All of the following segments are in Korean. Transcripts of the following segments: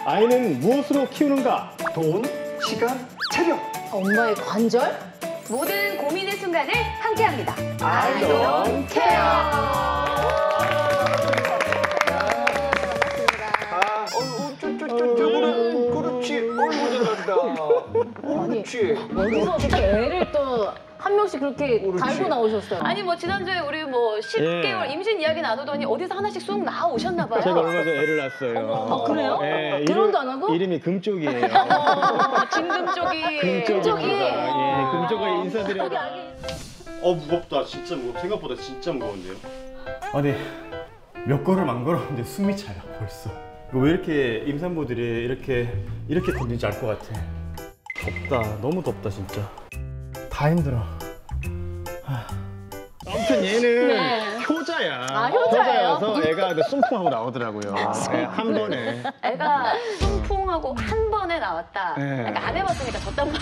아이는 무엇으로 키우는가? 돈, 시간, 체력. 엄마의 관절? 모든 고민의 순간을 함께합니다. I don't 저거는 그렇지. 잘한다. 그렇지. 어디서 어떻게 애를 또 한 명씩 그렇게 그렇지. 달고 나오셨어요? 아니 뭐 지난주에 우리 뭐 10개월 임신 이야기 나누더니 어디서 하나씩 쑥 나오셨나 봐요. 제가 얼마 전에 애를 낳았어요. 아, 그래요? 네, 결혼도 안 하고? 이름이 금쪽이에요. 진금쪽이. 금쪽이. 예, 금쪽을 인사드려요. 무겁다. 진짜 무겁. 생각보다 진짜 무거운데요. 아니, 몇 걸음 안 걸었는데 숨이 차요, 벌써. 이거 왜 이렇게 임산부들이 이렇게 걷는지 알 것 같아. 덥다. 너무 덥다, 진짜. 다 힘들어. 아무튼 얘는 네. 효자야. 아, 효자예요? 효자여서 애가 숨풍하고 나오더라고요. 네, 한 번에. 애가 순풍하고 한 번에 나왔다. 네. 그러니까 안 해봤으니까 졌단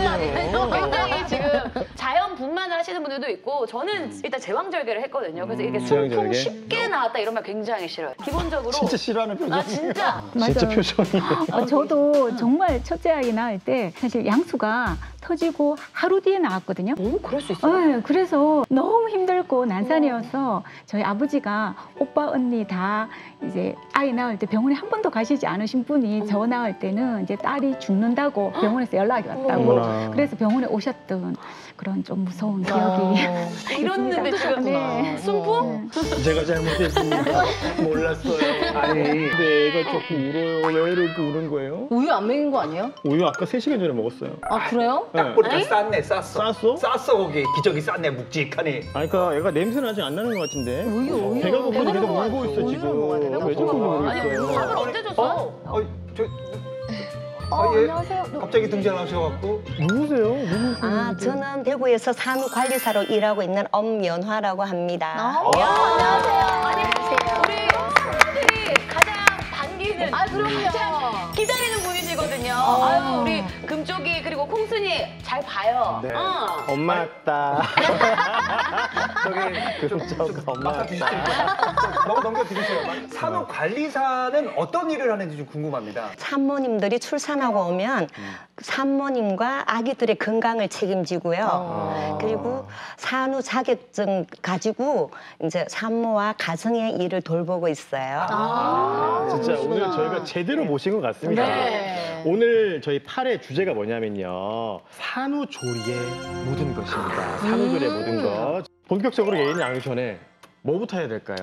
말이에요. 굉장히 지금 자연 분만을 하시는 분들도 있고 저는 일단 제왕절개를 했거든요. 그래서 이렇게 순풍 제왕절개? 쉽게 나왔다 이러면 굉장히 싫어요. 기본적으로 진짜 싫어하는 표정. 아 진짜 진짜 표정이. 저도 정말 첫째 아이 낳을 때 사실 양수가 터지고 하루 뒤에 나왔거든요. 오 그럴 수 있어요. 네, 그래서 너무 힘들고 난산이어서 저희 아버지가 오빠 언니 다 이제 아이 낳을 때 병원에 한 번도 가시지 않으신 분이 저 낳을 때는 이제 딸이 죽는다고 병원에서 연락이 왔다고 어머나. 그래서 병원에 오셨던 그런 좀 무서운 기억이 이랬는데 지금 네. 순풍? 제가 잘못했습니다. 몰랐어요. 아니, 근데 애가 자꾸 울어요. 왜 이렇게 우는 거예요? 우유 안 먹인 거 아니에요? 우유 아까 3시간 전에 먹었어요. 아 그래요? 네. 보니까 쌌네, 쌌어. 쌌어? 쌌어, 거기. 기저귀 쌌네, 묵직하니. 아니, 그러니까 애가 냄새는 아직 안 나는 것 같은데. 우유. 배가 고픈데 계속 먹어야 울고 돼. 있어, 우유를 먹어야 돼. 지금. 배가 왜 자꾸 고프구나. 울고 아니 있어요? 밥을 언제 줬어? 안녕하세요. 갑자기 등장하셔갖고. 누구세요? 아, 저는 대구에서 산후관리사로 일하고 있는 엄연화라고 합니다. 안녕하세요. 아니 우리 사람들이 가장 반기는 그럼요. 기다리는 분이시거든요. 아유 우리 금쪽이 그리고 콩순이 잘 봐요. 네. 어. 엄마 왔다. 저기, 금쪽 엄마 왔다. 넘겨드리세요. 산후관리사는 어떤 일을 하는지 좀 궁금합니다. 산모님들이 출산하고 오면 산모님과 아기들의 건강을 책임지고요. 그리고 산후 자격증 가지고 이제 산모와 가정의 일을 돌보고 있어요. 진짜 오늘 저희가 제대로 모신 것 같습니다. 네. 오늘 저희 8회 주제가 뭐냐면요. 산후조리에 묻은 것입니다. 산후조리에 묻은 것. 본격적으로 예인 나가기 전에 뭐부터 해야 될까요?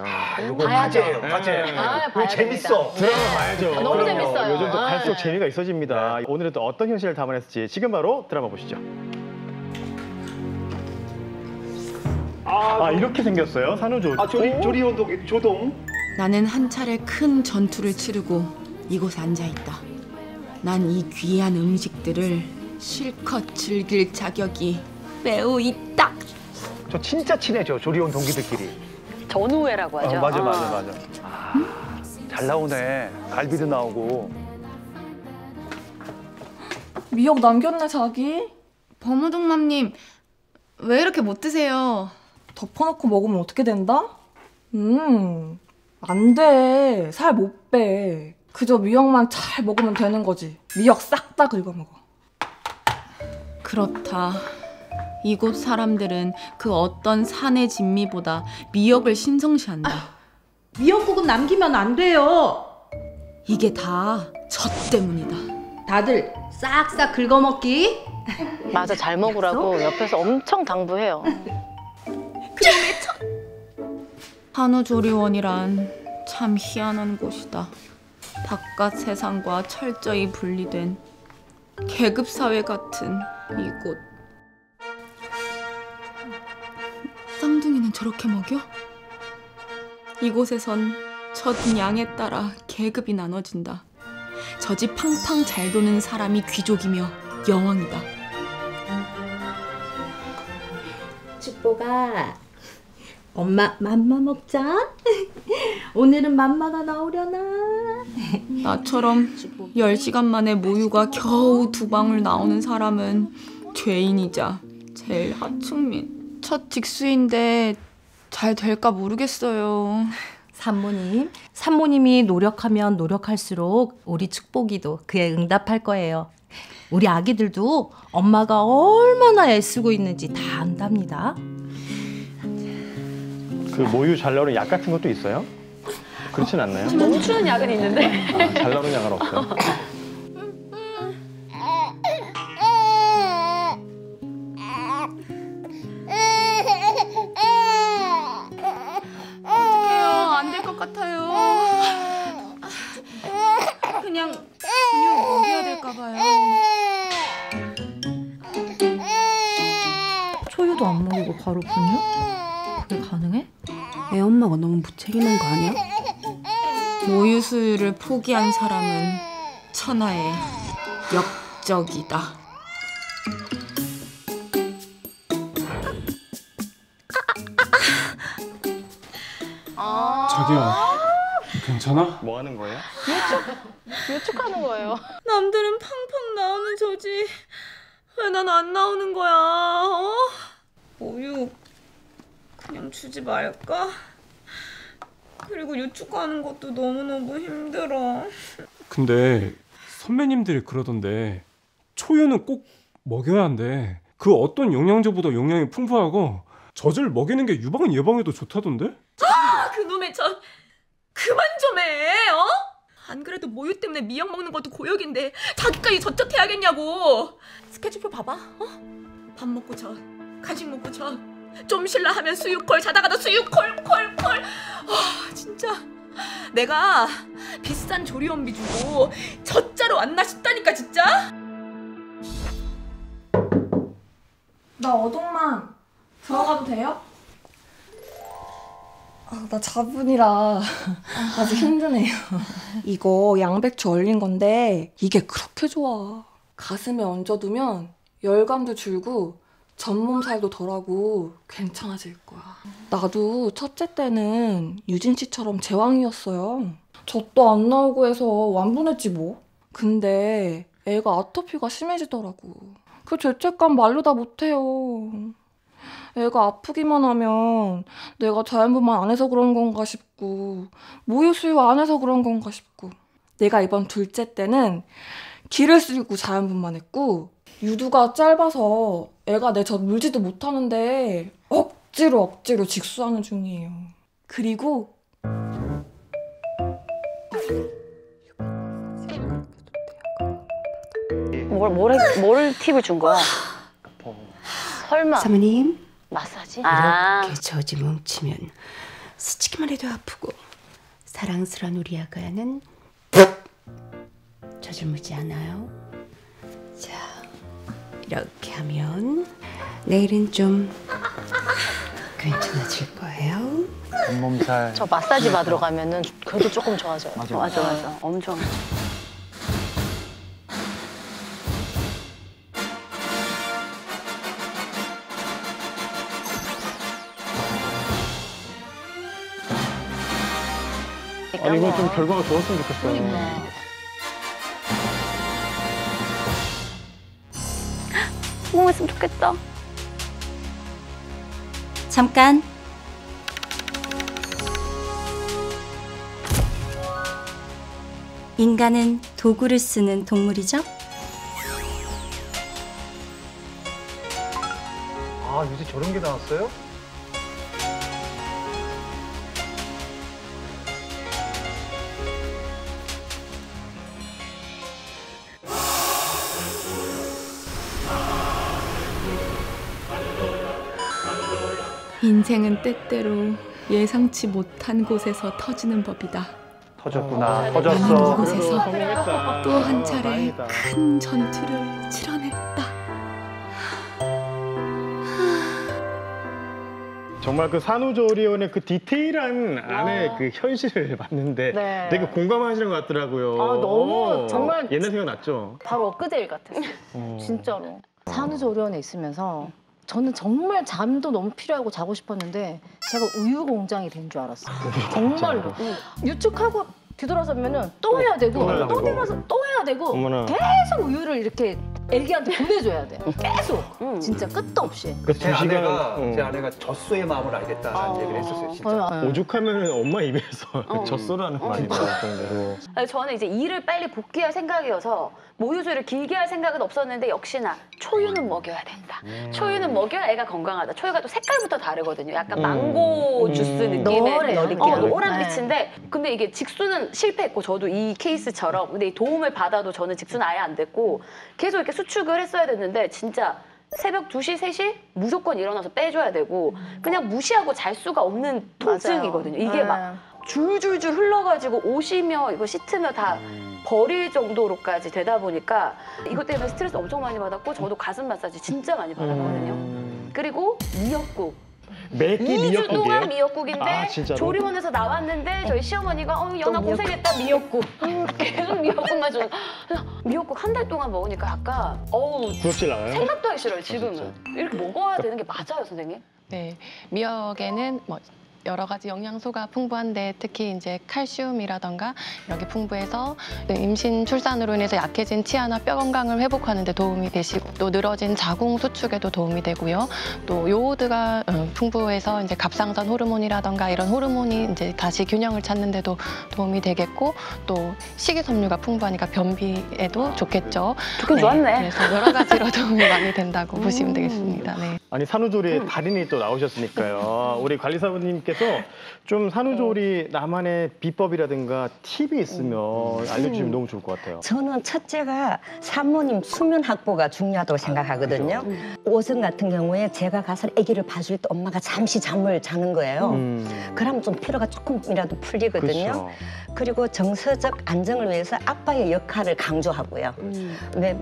이거 봐야죠. 과제예요, 과제. 봐야 이거 재밌어. 드라마 봐야죠. 너무 그럼요. 재밌어요. 요즘 또 네. 갈수록 재미가 있어집니다. 오늘은 또 어떤 현실을 담아냈을지 지금 바로 드라마 보시죠. 아, 이렇게 생겼어요? 산후조리. 조리원동, 조동. 나는 한 차례 큰 전투를 치르고 이곳에 앉아 있다. 난 이 귀한 음식들을 실컷 즐길 자격이 매우 있다. 저 진짜 친해져, 조리원 동기들끼리. 전우회라고 하죠. 맞아. 잘 나오네. 갈비도 나오고. 미역 남겼네 자기? 범우동맘님 왜 이렇게 못 드세요? 덮어놓고 먹으면 어떻게 된다? 안 돼. 살 못 빼. 그저 미역만 잘 먹으면 되는 거지. 미역 싹 다 긁어먹어. 그렇다. 이곳 사람들은 그 어떤 산의 진미보다 미역을 신성시한다. 미역국은 남기면 안 돼요. 이게 다 저 때문이다. 다들 싹싹 긁어먹기. 맞아 잘 먹으라고 옆에서 엄청 당부해요. 산후조리원이란 참 희한한 곳이다. 바깥 세상과 철저히 분리된 계급사회 같은 이곳. 쌍둥이는 저렇게 먹여? 이곳에선 첫 양에 따라 계급이 나눠진다. 저 집 팡팡 잘 도는 사람이 귀족이며 여왕이다. 축보가 엄마 맘마 먹자. 오늘은 맘마가 나오려나? 나처럼 10시간 만에 모유가 겨우 2방울 나오는 사람은 죄인이자 제일 하층민. 첫 직수인데 잘 될까 모르겠어요. 산모님이 노력하면 노력할수록 우리 축복이도 그에 응답할 거예요. 우리 아기들도 엄마가 얼마나 애쓰고 있는지 다 안답니다. 그 모유 잘 나오는 약 같은 것도 있어요? 그렇진 않나요? 멈추는 약은 있는데. 잘 나오는 약은 없어요? 안 될 것 같아요. 그냥 먹여야 될까 봐요. 초유도 안 먹이고 바로 분유? 그게 가능해? 애 엄마가 너무 무책임한 거 아니야? 모유 수유를 포기한 사람은 천하의 역적이다. 자기야, 괜찮아? 뭐 하는 거예요? 유축하는 거예요. 남들은 팡팡 나오는 저지 왜 난 안 나오는 거야? 어? 모유 그냥 주지 말까? 그리고 유축하는 것도 너무너무 힘들어. 근데 선배님들이 그러던데 초유는 꼭 먹여야 한대. 그 어떤 영양제보다 영양이 풍부하고 젖을 먹이는 게 유방 예방에도 좋다던데? 그놈의 그만 좀 해, 어? 안 그래도 모유 때문에 미역 먹는 것도 고역인데 자기까지 저쪽해야겠냐고. 스케줄표 봐봐, 어? 밥 먹고 저, 간식 먹고 저, 좀 쉴라 하면 수유콜, 자다가도 수유콜, 콜. 진짜 내가 비싼 조리원비 주고 젖자로 왔나 싶다니까 진짜. 나 어동만 들어가도 돼요? 나 자분이라 아주 힘드네요. 이거 양배추 얼린 건데 이게 그렇게 좋아. 가슴에 얹어두면 열감도 줄고 전몸살도 덜하고 괜찮아질 거야. 나도 첫째 때는 유진 씨처럼 제왕이었어요. 젖도 안 나오고 해서 완분했지 뭐. 근데 애가 아토피가 심해지더라고. 그 죄책감 말로 다 못해요. 애가 아프기만 하면 내가 자연분만 안 해서 그런 건가 싶고 모유 수유 안 해서 그런 건가 싶고. 내가 이번 둘째 때는 기를 쓰고 자연분만 했고 유두가 짧아서 애가 내 젖 물지도 못하는데 억지로 직수하는 중이에요. 그리고 뭘 팁을 준 거야? 설마 사모님, 마사지? 이렇게 젖이 뭉치면 스치기만 해도 아프고 사랑스러운 우리 아가야는 젖을 묻지 않아요. 자, 이렇게 하면 내일은 좀 괜찮아질 거예요. 몸살. 저 마사지 받으러 가면은 그래도 조금 좋아져요. 맞아. 엄청. 아니 이건 좀 결과가 좋았으면 좋겠어. 성공했으면 좋겠다. 잠깐. 인간은 도구를 쓰는 동물이죠? 아, 요새 저런 게 나왔어요? 인생은 때때로 예상치 못한 곳에서 터지는 법이다. 터졌구나. 나는 터졌어. 이곳에서 또 한 차례 큰 전투를 치러냈다. 정말 그 산후조리원의 그 디테일한 안에 그 현실을 봤는데 네. 되게 공감하시는 것 같더라고요. 너무 정말 옛날 생각 났죠? 바로 엊그제 일 같았어요. 진짜로. 산후조리원에 있으면서 저는 정말 잠도 너무 필요하고 자고 싶었는데 제가 우유 공장이 된 줄 알았어요. 정말로. 유축하고 뒤돌아서면은 또 해야 되고 또 뒤돌아서 또 해야 되고 어머나. 계속 우유를 이렇게 애기한테 보내줘야 돼. 계속. 진짜 끝도 없이. 제 아내가 젖소의 마음을 알겠다라는 얘기를 했었어요, 진짜. 오죽하면 엄마 입에서 젖소라는 말이 나올 정도로. 저는 이제 일을 빨리 복귀할 생각이어서 모유수유를 길게 할 생각은 없었는데 역시나 초유는 먹여야 된다. 초유는 먹여야 애가 건강하다. 초유가 또 색깔부터 다르거든요. 약간 망고 주스 느낌의 노란빛인데 근데 이게 직수는 실패했고 저도 이 케이스처럼 근데 이 도움을 받아도 저는 직수는 아예 안 됐고 계속 이렇게 수축을 했어야 됐는데 진짜 새벽 2시, 3시 무조건 일어나서 빼줘야 되고 그냥 무시하고 잘 수가 없는 통증이거든요. 이게 막 줄줄줄 흘러가지고 옷이며 이거 시트며 다 버릴 정도로까지 되다 보니까 이것 때문에 스트레스 엄청 많이 받았고 저도 가슴 마사지 진짜 많이 받았거든요. 그리고 미역국. 매끼 2주 동안 미역국인데 진짜로? 조리원에서 나왔는데 저희 시어머니가 연아 고생했다 미역국 계속 미역국만 주는 미역국 한 달 동안 먹으니까 약간 구역질 나와요? 생각도 하기 싫어요 지금은. 이렇게 먹어야 되는 게 맞아요 선생님? 네, 미역에는 뭐 여러 가지 영양소가 풍부한데 특히 이제 칼슘이라던가 이렇게 풍부해서 임신 출산으로 인해서 약해진 치아나 뼈 건강을 회복하는 데 도움이 되시고 또 늘어진 자궁 수축에도 도움이 되고요. 또 요오드가 풍부해서 이제 갑상선 호르몬이라던가 이런 호르몬이 이제 다시 균형을 찾는 데도 도움이 되겠고 또 식이섬유가 풍부하니까 변비에도 좋겠죠. 좋긴 좋았네. 그래서 여러 가지로 도움이 많이 된다고 보시면 되겠습니다. 네. 아니 산후조리의 달인이 또 나오셨으니까요. 우리 관리사분님께서 좀 산후조리 나만의 비법이라든가 팁이 있으면 알려주시면 너무 좋을 것 같아요. 저는 첫째가 산모님 수면 확보가 중요하다고 생각하거든요. 오전 같은 경우에 제가 가서 아기를 봐줄 때 엄마가 잠시 잠을 자는 거예요. 그러면 좀 피로가 조금이라도 풀리거든요. 그렇죠. 그리고 정서적 안정을 위해서 아빠의 역할을 강조하고요.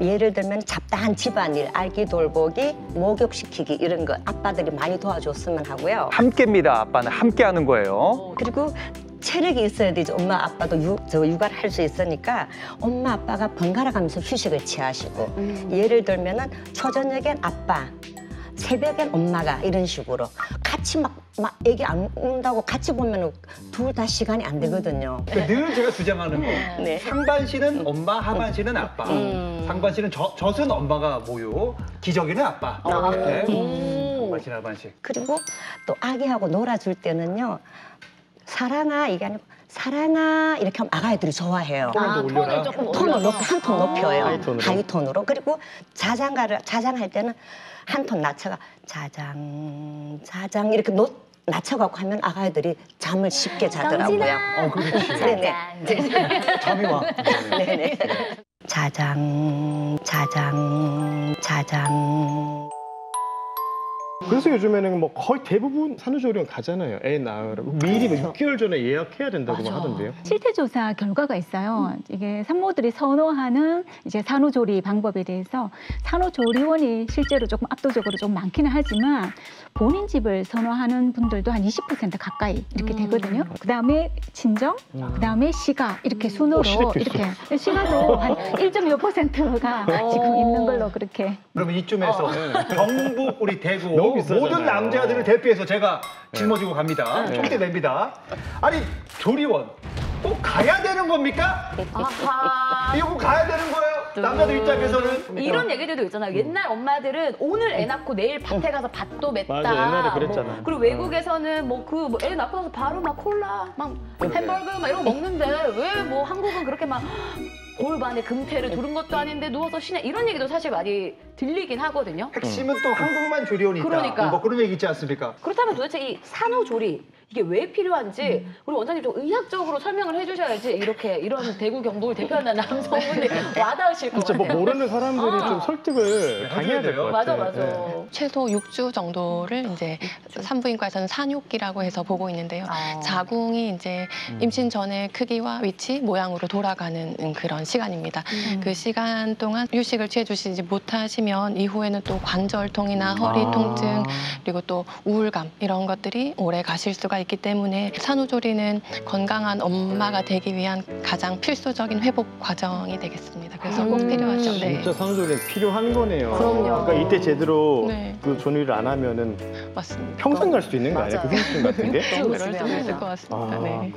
예를 들면 잡다한 집안일, 아기 돌보기, 목욕시키기 이런 거 아빠들이 많이 도와줬으면 하고요. 함께입니다. 아빠는 함께하는 거예요. 그리고 체력이 있어야 되죠. 엄마 아빠도 육아를 할 수 있으니까 엄마 아빠가 번갈아 가면서 휴식을 취하시고 예를 들면은 초저녁엔 아빠, 새벽엔 엄마가 이런 식으로 같이 막 애기 안 운다고 같이 보면 둘 다 시간이 안 되거든요. 늘 제가 주장하는 거. 네. 상반신은 엄마, 하반신은 아빠. 상반신은 젖은 엄마가 모유, 기저귀는 아빠. 상반신, 하반신. 그리고 또 아기하고 놀아줄 때는요. 사랑아 이게 아니고 사랑아 이렇게 하면 아가애들이 좋아해요. 톤을 조금 톤을 높게 한 톤 높여요. 하이톤으로. 그리고 자장할 때는 한 톤 낮춰가 자장 이렇게 낮춰갖고 하면 아가애들이 잠을 쉽게 자더라고요. 그렇지. 네네. 잠이 와. 네네. 자장. 그래서 요즘에는 뭐 거의 대부분 산후조리원 가잖아요. 애 낳으라고. 미리 뭐 6개월 전에 예약해야 된다고 막 하던데요. 실태조사 결과가 있어요. 이게 산모들이 선호하는 이제 산후조리 방법에 대해서 산후조리원이 실제로 조금 압도적으로 좀 많기는 하지만 본인 집을 선호하는 분들도 한 20% 가까이 이렇게 되거든요. 그다음에 친정, 그다음에 시가 이렇게 순으로 이렇게 시가도 한 1.5%가 지금 있는 걸로 그렇게. 그러면 이쯤에서 경북 우리 대구 너무 비싸잖아요. 모든 남자들을 대표해서 제가 짊어지고 갑니다. 총대 냅니다. 아니 조리원 꼭 가야 되는 겁니까? 이거 꼭 가야 되는 거예요? 남자들 입장에서는 이런 얘기들도 있잖아요. 옛날 엄마들은 오늘 애 낳고 내일 밭에 가서 밭도 맸다. 맞아, 옛날에 그랬잖아. 그리고 외국에서는 애 낳고 나서 바로 막 콜라, 막 햄버거 막 이런 거 먹는데 왜 뭐 한국은 그렇게 막 골반에 금태를 두른 것도 아닌데 누워서 쉬냐 이런 얘기도 사실 많이 들리긴 하거든요. 핵심은 또 한국만 조리원이 있다. 그러니까. 뭐 그런 얘기 있지 않습니까? 그렇다면 도대체 이 산후조리 이게 왜 필요한지 우리 원장님 좀 의학적으로 설명을 해주셔야지 이런 대구 경북을 대표하는 남성분들이 와닿으실 것 진짜 같아요. 뭐 모르는 사람들이 좀 설득을 당해야 될 것 같아요. 맞아. 최소 6주 정도를 이제 산부인과에서는 산육기라고 해서 보고 있는데요. 자궁이 이제 임신 전의 크기와 위치, 모양으로 돌아가는 그런 시간입니다. 그 시간 동안 휴식을 취해주시지 못하시면 이후에는 또 관절통이나 허리 통증 그리고 또 우울감 이런 것들이 오래 가실 수가 있기 때문에 산후조리는 건강한 엄마가 되기 위한 가장 필수적인 회복 과정이 되겠습니다. 그래서 꼭 필요하죠. 네. 진짜 산후조리는 필요한 거네요. 그럼요. 그러니까 이때 제대로 네. 그 조리를 안 하면은 맞습니다. 평생 갈 수도 있는 거 아니에요? 그 후유증 같은 게? 그럴 수도 있을 것 같습니다. 네.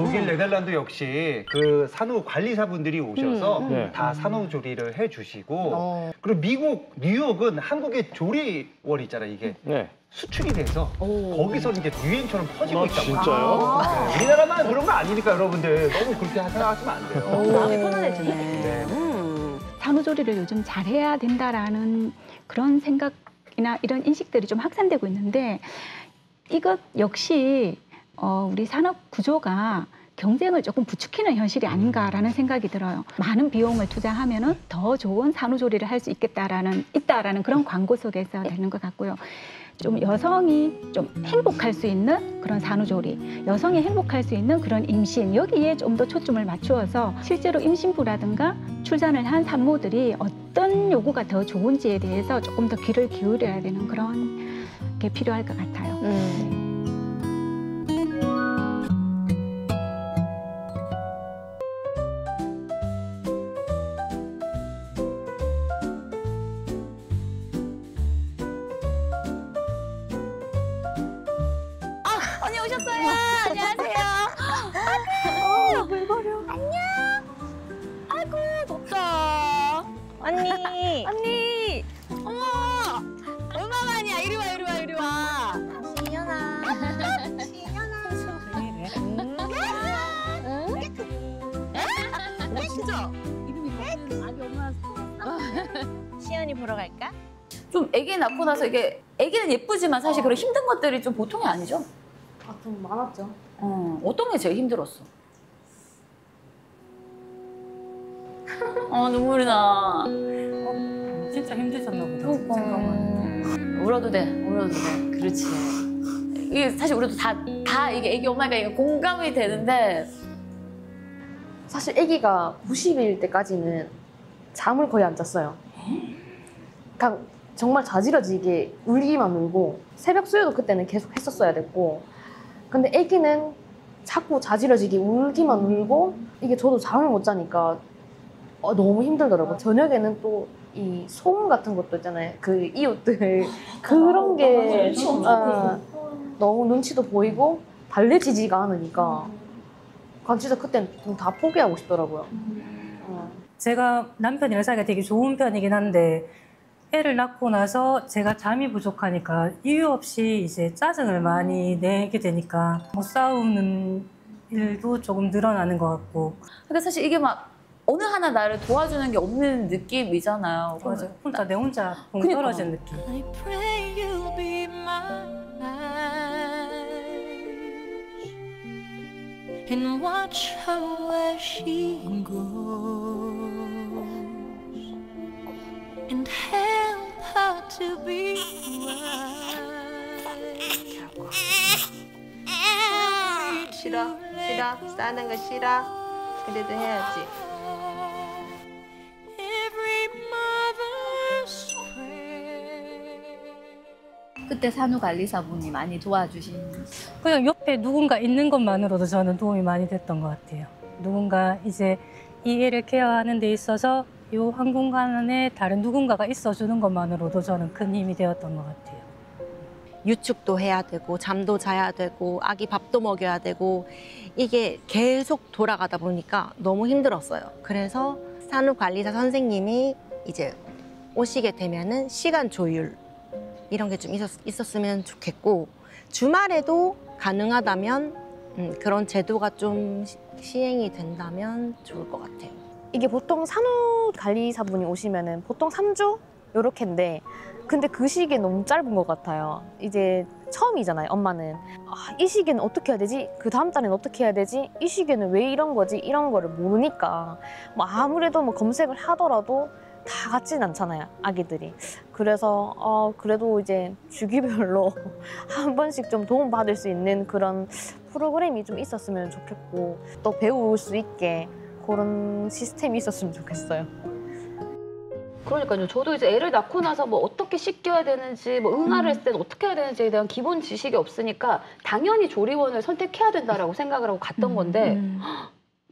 독일, 네덜란드 역시 그 산후 관리사분들이 오셔서 다 산후조리를 해주시고 그리고 미국 뉴욕은 한국의 조리원 있잖아요. 이게 수출이 돼서 거기서 이제 유행처럼 퍼지고 있다고. 진짜요? 네, 우리나라만 그런 거 아니니까 여러분들 너무 그렇게 생각하시면 안 돼요. 마음이 편안해지네. 산후조리를 요즘 잘해야 된다라는 그런 생각이나 이런 인식들이 좀 확산되고 있는데 이것 역시 우리 산업 구조가 경쟁을 조금 부추기는 현실이 아닌가라는 생각이 들어요. 많은 비용을 투자하면은 더 좋은 산후조리를 할 수 있다라는 그런 광고 속에서 되는 것 같고요. 좀 여성이 좀 행복할 수 있는 그런 산후조리, 여성이 행복할 수 있는 그런 임신, 여기에 좀 더 초점을 맞추어서 실제로 임신부라든가 출산을 한 산모들이 어떤 요구가 더 좋은지에 대해서 조금 더 귀를 기울여야 되는 그런 게 필요할 것 같아요. 언니 오셨어요. 안녕하세요. 물 버려. 안녕. 아이고 덥다. 언니. 언니. 어머. 얼마만이야. 이리 와, 이리 와, 이리 와. 시연아. 진짜. 시연이 보러 갈까? 좀 아기 낳고 나서 이게 아기는 예쁘지만 사실 그런 힘든 것들이 좀 보통이 아니죠? 좀 많았죠. 어떤 게 제일 힘들었어? 눈물이 나. 진짜 힘드셨나 보다. 잠깐만. 울어도 돼, 울어도 돼. 그렇지. 이게 사실 우리도 다 이게 아기 엄마가 이게 공감이 되는데 사실 아기가 90일 때까지는 잠을 거의 안 잤어요. 그냥 정말 자지러지게 울기만 울고 새벽 수유도 그때는 계속 했었어야 됐고 근데 아기는 자꾸 자지러지게 울기만 울고 이게 저도 잠을 못 자니까 너무 힘들더라고요. 저녁에는 또 이 소음 같은 것도 있잖아요. 그 이웃들 그런 게 너무 눈치도 보이고 달래지지가 않으니까 진짜 그때는 다 포기하고 싶더라고요. 제가 남편이랑 사이가 되게 좋은 편이긴 한데 애를 낳고 나서 제가 잠이 부족하니까 이유 없이 이제 짜증을 많이 내게 되니까 뭐 싸우는 일도 조금 늘어나는 것 같고. 그러니까 사실 이게 막 어느 하나 나를 도와주는 게 없는 느낌이잖아요. 맞아요. 혼자 내 혼자 붕 그러니까. 떨어진 느낌. And watch her where she goes and help her to be 싫어. 싸는 거 싫어. 그래도 해야지. every mother's prayer. 그때 산후관리사분이 많이 도와주신. 그냥 옆에 누군가 있는 것만으로도 저는 도움이 많이 됐던 것 같아요. 누군가 이제 이 애를 케어하는 데 있어서 이 한 공간에 다른 누군가가 있어주는 것만으로도 저는 큰 힘이 되었던 것 같아요. 유축도 해야 되고 잠도 자야 되고 아기 밥도 먹여야 되고 이게 계속 돌아가다 보니까 너무 힘들었어요. 그래서 산후관리사 선생님이 이제 오시게 되면은 시간 조율 이런 게 좀 있었으면 좋겠고 주말에도 가능하다면 그런 제도가 좀 시행이 된다면 좋을 것 같아요. 이게 보통 산후관리사분이 오시면은 보통 3주 요렇게인데 근데 그 시기에 너무 짧은 것 같아요. 이제 처음이잖아요, 엄마는. 이 시기에는 어떻게 해야 되지? 그 다음 달에는 어떻게 해야 되지? 이 시기에는 왜 이런 거지? 이런 거를 모르니까 뭐 아무래도 뭐 검색을 하더라도 다 같진 않잖아요, 아기들이. 그래서 그래도 이제 주기별로 한 번씩 좀 도움받을 수 있는 그런 프로그램이 좀 있었으면 좋겠고 또 배울 수 있게 그런 시스템이 있었으면 좋겠어요. 그러니까요. 저도 이제 애를 낳고 나서 뭐 어떻게 씻겨야 되는지, 뭐 응아를 했을 때는 어떻게 해야 되는지에 대한 기본 지식이 없으니까 당연히 조리원을 선택해야 된다라고 생각을 하고 갔던 건데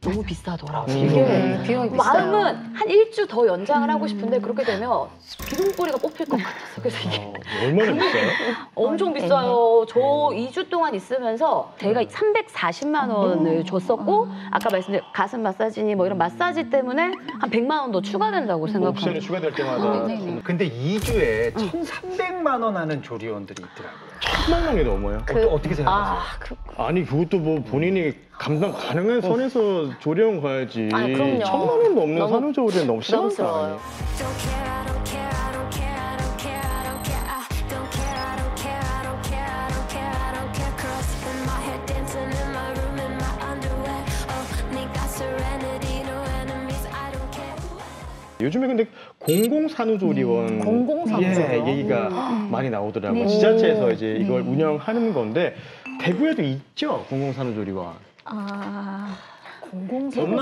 너무 비싸더라고요. 이게 비용이 비싸요. 마음은 한 일주 더 연장을 하고 싶은데 그렇게 되면 기둥뿌리가 뽑힐 것 같았어. 그래서 이게 얼마나 비싸요? 엄청 비싸요. 저 2주 동안 있으면서 제가 340만 원을 줬었고 아까 말씀드린 가슴 마사지니 뭐 이런 마사지 때문에 한 100만 원 더 추가된다고 생각합니다. 옵션이 추가될 때마다. 근데 2주에 1,300만 원 하는 조리원들이 있더라고요. 1000만 원이 넘어요. 어떻게 생각하세요? 아니 그것도 뭐 본인이 감당 가능한 선에서 조리원 가야지. 아, 그럼요. 1000만 원도 없는 너무 산후조리원 너무 심한 거 부담스러워요. 아니에요? 요즘에 근데 공공산후조리원 공공산후조리원. 얘기가 많이 나오더라고요. 네. 지자체에서 이제 이걸 운영하는 건데 대구에도 있죠, 공공산후조리원. 없나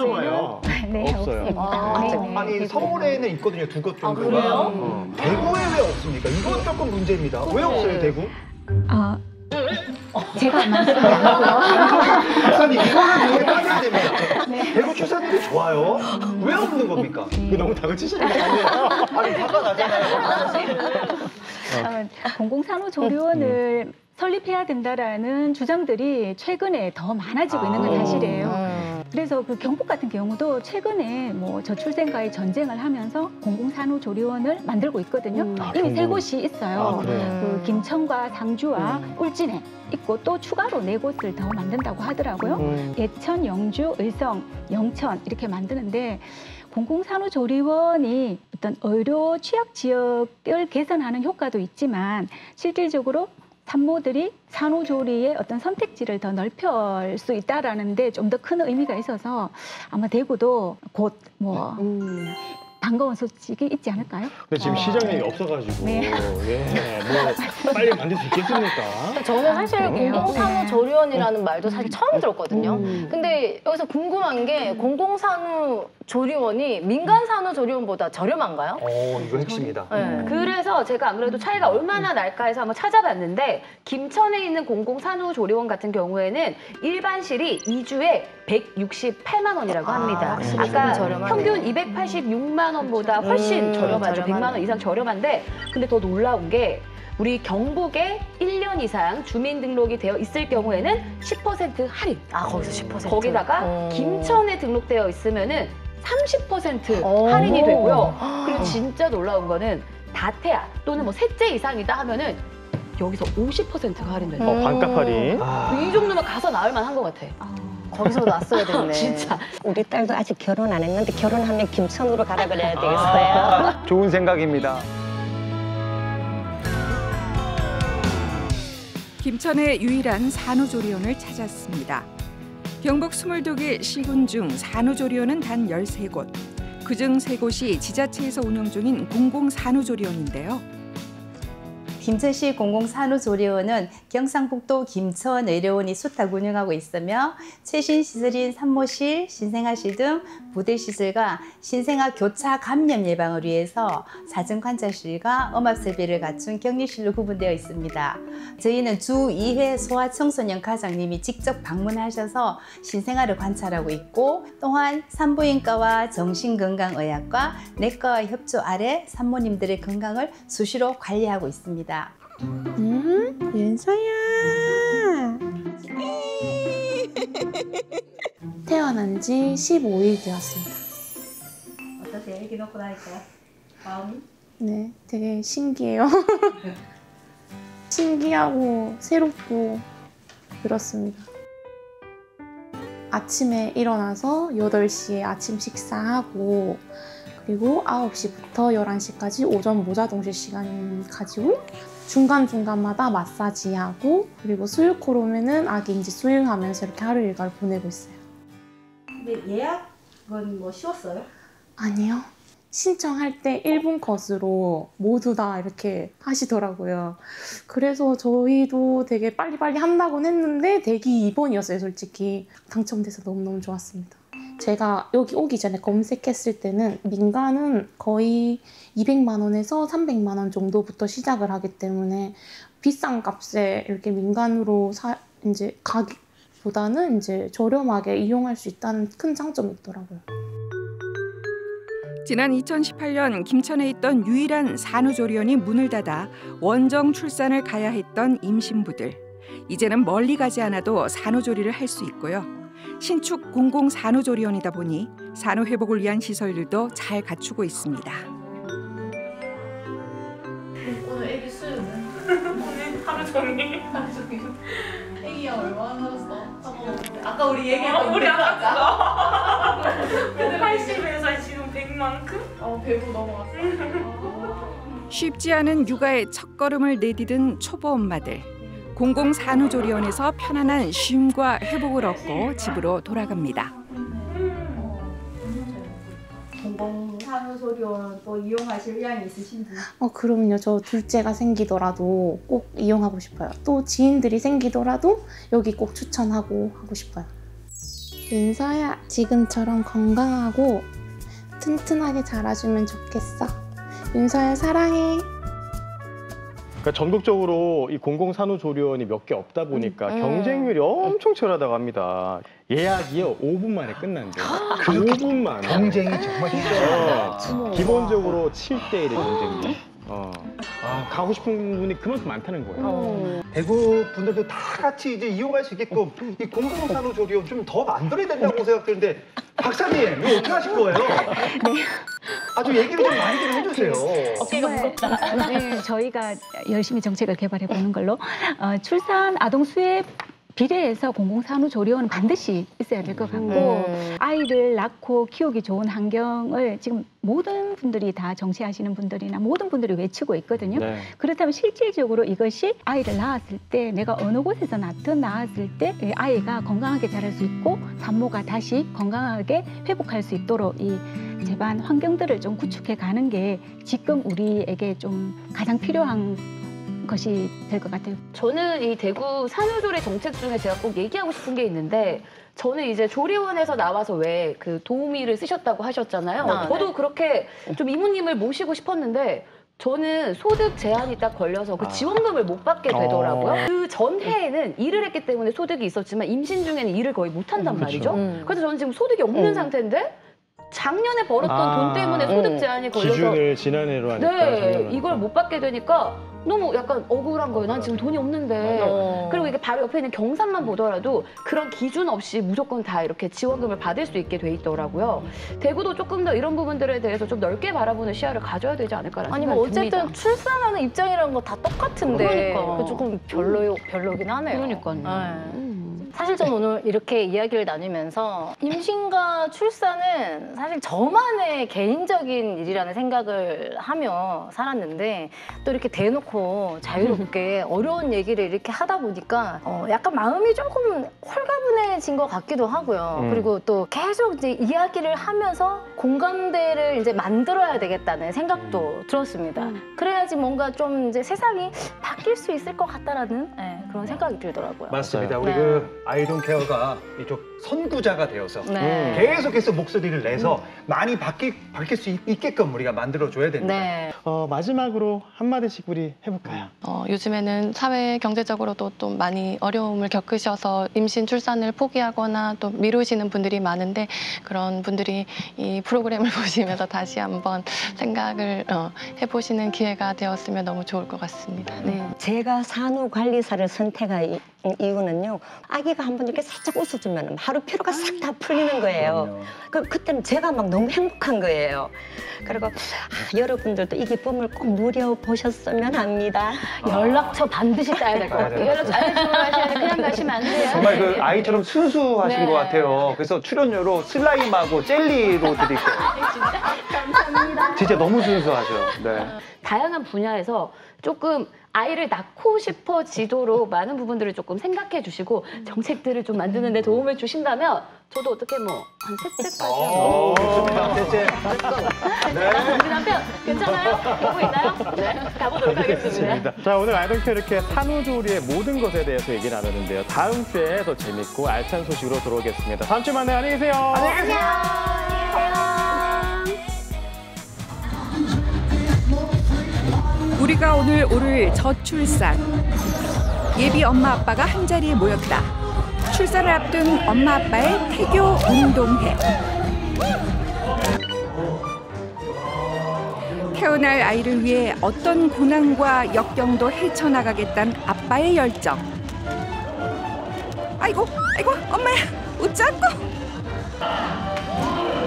봐요. 네, 없어요. 아니 서울에는 있거든요, 두 곳 정도가. 그래요? 대구에 왜 없습니까? 이건 조금 문제입니다. 왜 없어요, 대구? 제가 말씀드리고요. 박사님 이거는 왜 따져야 됩니다. 대구 출산율이 좋아요. 왜 없는 겁니까? 그 너무 다그치시는 거 아니에요? 아니 화가 나잖아요. 공공산후조리원을 설립해야 된다라는 주장들이 최근에 더 많아지고 있는 건 사실이에요. 그래서 그 경북 같은 경우도 최근에 뭐 저출생과의 전쟁을 하면서 공공산후조리원을 만들고 있거든요. 이미 세 곳이 있어요. 그 김천과 상주와 울진에 있고 또 추가로 4곳을 더 만든다고 하더라고요. 예천, 영주, 의성, 영천 이렇게 만드는데 공공산후조리원이 어떤 의료 취약 지역을 개선하는 효과도 있지만 실질적으로 산모들이 산후조리의 어떤 선택지를 더 넓힐 수 있다라는 데 좀 더 큰 의미가 있어서 아마 대구도 곧 뭐 반가운 소식이 있지 않을까요? 근데 지금 시장이 없어가지고 네. 뭐 빨리 만들 수 있겠습니까? 저는 사실 공공산후조리원이라는 말도 사실 처음 들었거든요. 근데 여기서 궁금한 게 공공산후조리원이 민간산후조리원보다 저렴한가요? 이거 핵심이다. 그래서 제가 아무래도 차이가 얼마나 날까 해서 한번 찾아봤는데 김천에 있는 공공산후조리원 같은 경우에는 일반실이 2주에 168만 원이라고 합니다. 아까 평균 286만 원보다 훨씬 저렴하죠. 100만 원 이상 저렴한데 근데 더 놀라운 게 우리 경북에 1년 이상 주민등록이 되어 있을 경우에는 10% 할인. 거기서 10%? 거기다가 김천에 등록되어 있으면은 30% 할인이 되고요. 그리고 진짜 놀라운 거는 다태아 또는 뭐 셋째 이상이다 하면은 여기서 50%가 할인돼요. 반값 할인. 이 정도면 가서 나을 만한 것 같아. 거기서 났어야 됐네. 진짜. 우리 딸도 아직 결혼 안 했는데 결혼하면 김천으로 가라 그래야 되겠어요. 좋은 생각입니다. 김천의 유일한 산후조리원을 찾았습니다. 경북 22개 시군 중 산후조리원은 단 13곳. 그중 3곳이 지자체에서 운영 중인 공공산후조리원인데요. 김천시 공공산후조리원은 경상북도 김천의료원이 수탁 운영하고 있으며 최신 시설인 산모실, 신생아실 등 부대시설과 신생아 교차 감염 예방을 위해서 사정관찰실과 음압설비를 갖춘 격리실로 구분되어 있습니다. 저희는 주 2회 소아청소년 과장님이 직접 방문하셔서 신생아를 관찰하고 있고 또한 산부인과와 정신건강의학과, 내과와 협조 아래 산모님들의 건강을 수시로 관리하고 있습니다. 윤서야. 태어난 지 15일 되었습니다. 어떠세요? 애기 놓고 나니까 마음이? 네, 되게 신기해요. 신기하고 새롭고 그렇습니다. 아침에 일어나서 8시에 아침 식사하고 그리고 9시부터 11시까지 오전 모자동실 시간 가지고 중간중간마다 마사지하고 그리고 수유콜 오면은 아기 이제 수유하면서 이렇게 하루 일과를 보내고 있어요. 근데 예약은 뭐 쉬웠어요? 아니요. 신청할 때 1분 컷으로 모두 다 이렇게 하시더라고요. 그래서 저희도 되게 빨리빨리 한다고는 했는데 대기 2번이었어요, 솔직히. 당첨돼서 너무너무 좋았습니다. 제가 여기 오기 전에 검색했을 때는 민간은 거의 200만 원에서 300만 원 정도부터 시작을 하기 때문에 비싼 값에 이렇게 민간으로 이제 보다는 이제 저렴하게 이용할 수 있다는 큰 장점이 있더라고요. 지난 2018년 김천에 있던 유일한 산후조리원이 문을 닫아 원정 출산을 가야 했던 임신부들. 이제는 멀리 가지 않아도 산후조리를 할 수 있고요. 신축 공공 산후조리원이다 보니 산후회복을 위한 시설들도 잘 갖추고 있습니다. 오늘 애기 수유는 오늘 하루 종일. 애기야 얼마나 살았어? 아까 우리 얘기했던 우리 아까 80에서 지금 100만큼? 100으로 넘어갔어. 쉽지 않은 육아의 첫걸음을 내디딘 초보 엄마들. 공공산후조리원에서 편안한 쉼과 회복을 얻고 집으로 돌아갑니다. 공공산후조리원 또 이용하실 의향이 있으신지? 그럼요. 저 둘째가 생기더라도 꼭 이용하고 싶어요. 또 지인들이 생기더라도 여기 꼭 추천하고 하고 싶어요. 윤서야, 지금처럼 건강하고 튼튼하게 자라주면 좋겠어. 윤서야, 사랑해. 그러니까 전국적으로 이 공공산후조리원이 몇 개 없다 보니까 경쟁률이 엄청 치열하다고 합니다. 예약이요 5분 만에 끝난대요. 5분 만에. 경쟁이 정말 힘들어요. 기본적으로 7대1의 경쟁률. 가고 싶은 분이 그만큼 많다는 거예요. 대구 분들도 다 같이 이제 이용할 수 있게끔 이 공공산후조리원 좀 더 만들어야 된다고 생각드는데 박사님 이거 어떻게 하실 거예요? 네. 아주 얘기를 좀 많이 좀 해주세요. 어깨가 무겁다. 네, 저희가 열심히 정책을 개발해 보는 걸로 출산 아동 수혜 비례해서 공공산후조리원은 반드시 있어야 될 것 같고 아이를 낳고 키우기 좋은 환경을 지금 모든 분들이 다 정치하시는 분들이나 모든 분들이 외치고 있거든요. 네. 그렇다면 실질적으로 이것이 아이를 낳았을 때 내가 어느 곳에서 낳았을 때 아이가 건강하게 자랄 수 있고 산모가 다시 건강하게 회복할 수 있도록 이 제반 환경들을 좀 구축해 가는 게 지금 우리에게 좀 가장 필요한 것이 될 것 같아요. 저는 이 대구 산후조리 정책 중에 제가 꼭 얘기하고 싶은 게 있는데 저는 이제 조리원에서 나와서 왜 그 도우미를 쓰셨다고 하셨잖아요. 저도 네. 그렇게 좀 이모님을 모시고 싶었는데 저는 소득 제한이 딱 걸려서 그 지원금을 못 받게 되더라고요. 그 전해에는 일을 했기 때문에 소득이 있었지만 임신 중에는 일을 거의 못 한단 말이죠. 그래서 저는 지금 소득이 없는 상태인데 작년에 벌었던 돈 때문에 소득 제한이 걸려서 기준을 지난해로 하니까 네, 이걸 못 받게 되니까 너무 약간 억울한 거예요. 난 지금 돈이 없는데. 그리고 이게 바로 옆에 있는 경산만 보더라도 그런 기준 없이 무조건 다 이렇게 지원금을 받을 수 있게 돼 있더라고요. 대구도 조금 더 이런 부분들에 대해서 좀 넓게 바라보는 시야를 가져야 되지 않을까라는 아니 생각이 뭐 어쨌든 듭니다. 출산하는 입장이라는 거 다 똑같은데 그러니까. 그 조금 별로긴 하네요. 그러니까요. 사실 저는 오늘 이렇게 이야기를 나누면서 임신과 출산은 사실 저만의 개인적인 일이라는 생각을 하며 살았는데 또 이렇게 대놓고 자유롭게 어려운 얘기를 이렇게 하다 보니까 약간 마음이 조금 홀가분해진 것 같기도 하고요. 그리고 또 계속 이제 이야기를 하면서 공감대를 이제 만들어야 되겠다는 생각도 들었습니다. 그래야지 뭔가 좀 이제 세상이 바뀔 수 있을 것 같다라는 그런 생각이 들더라고요. 맞습니다. 우리 네. 그 아이돈 케어가 이쪽 선구자가 되어서 네. 계속해서 목소리를 내서 많이 바뀔 수 있게끔 우리가 만들어줘야 됩니다. 네. 마지막으로 한마디씩 우리 해볼까요? 요즘에는 사회 경제적으로도 좀 많이 어려움을 겪으셔서 임신 출산을 포기하거나 또 미루시는 분들이 많은데 그런 분들이 이 프로그램을 보시면서 다시 한번 생각을 해보시는 기회가 되었으면 너무 좋을 것 같습니다. 네. 제가 산후관리사를 선택한 이유는요. 아기가 한번 이렇게 살짝 웃어주면 하루 피로가 싹 다 풀리는 거예요. 그때는 제가 막 너무 행복한 거예요. 그리고 여러분들도 이 기쁨을 꼭 누려보셨으면 합니다. 연락처 반드시 따야 될 것 같아요. 연락처 안 주문하셔야 돼. 그냥 가시면 안 돼요. 정말 그 아이처럼 순수하신 네. 것 같아요. 그래서 출연료로 슬라임하고 젤리로 드릴게요. 감사합니다. 진짜 너무 순수하죠. 네. 다양한 분야에서 조금 아이를 낳고 싶어지도록 많은 부분들을 조금 생각해 주시고 정책들을 좀 만드는 데 도움을 주신다면 저도 어떻게 뭐 한 셋째까지 좋습니다. 셋째. 우리 남편 괜찮아요? 보고 있나요? 네, 가보도록 하겠습니다. 자, 오늘 아이돈케어 이렇게 산후조리의 모든 것에 대해서 얘기 나누는데요. 다음 주에 더 재밌고 알찬 소식으로 돌아오겠습니다. 다음 주에 만나요. 안녕히 계세요. 안녕히 계세요. 우리가 오늘 오를 첫 출산. 예비 엄마 아빠가 한자리에 모였다. 출산을 앞둔 엄마 아빠의 태교 운동회. 태어날 아이를 위해 어떤 고난과 역경도 헤쳐나가겠다는 아빠의 열정. 아이고 엄마야 웃자고.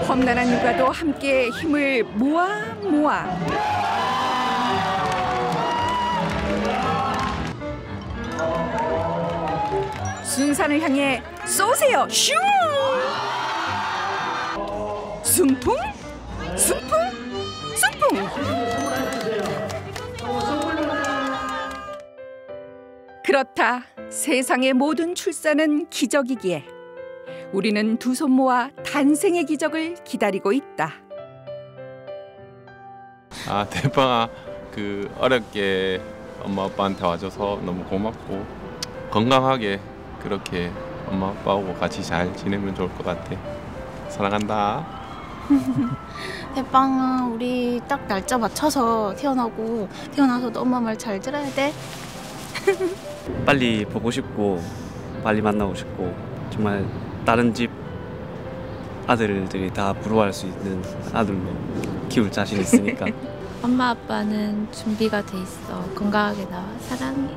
험난한 육아도 함께 힘을 모아 순산을 향해 쏘세요. 슝! 순풍 그렇다. 세상의 모든 출산은 기적이기에 우리는 두 손 모아 탄생의 기적을 기다리고 있다. 대빵아, 어렵게 엄마 아빠한테 와줘서 너무 고맙고 건강하게 그렇게 엄마 아빠하고 같이 잘 지내면 좋을 것 같아. 사랑한다. 대빵아, 우리 딱 날짜 맞춰서 태어나서도 엄마 말 잘 들어야 돼. 빨리 보고 싶고 빨리 만나고 싶고 정말 다른 집 아들들이 다 부러워할 수 있는 아들로 키울 자신 있으니까. 엄마 아빠는 준비가 돼 있어. 건강하게 나와. 사랑해.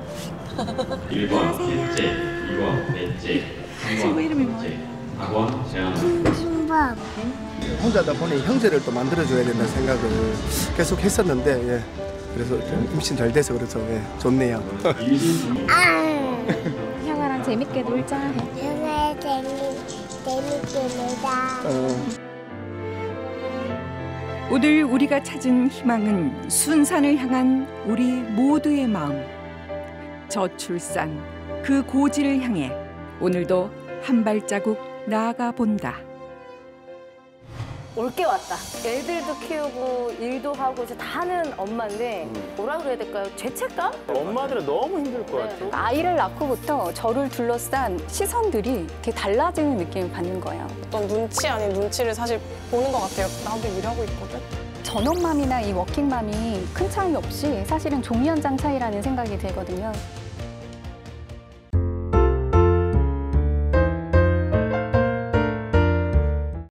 1번 넷째, 2번 넷째, 3번 이름이 뭐야? 4번 재현. 신밥. 혼자다 보니 형제를 또 만들어줘야 된다는 생각을 계속 했었는데, 예. 그래서 임신 잘 돼서 그래서 좋네요. 형아랑 재밌게 놀자. 형아 재밌게 놀자. 오늘 우리가 찾은 희망은 순산을 향한 우리 모두의 마음. 저출산, 그 고지를 향해 오늘도 한 발자국 나아가 본다. 올게 왔다. 애들도 키우고 일도 하고 이제 다 하는 엄마인데 뭐라 그래야 될까요? 죄책감? 엄마들은 너무 힘들 것 같아요. 아이를 낳고부터 저를 둘러싼 시선들이 이렇게 달라지는 느낌을 받는 거예요. 어떤 눈치 아닌 눈치를 사실 보는 것 같아요. 나도 일하고 있거든. 전업맘이나 이 워킹맘이 큰 차이 없이 사실은 종이 한 장 차이라는 생각이 들거든요.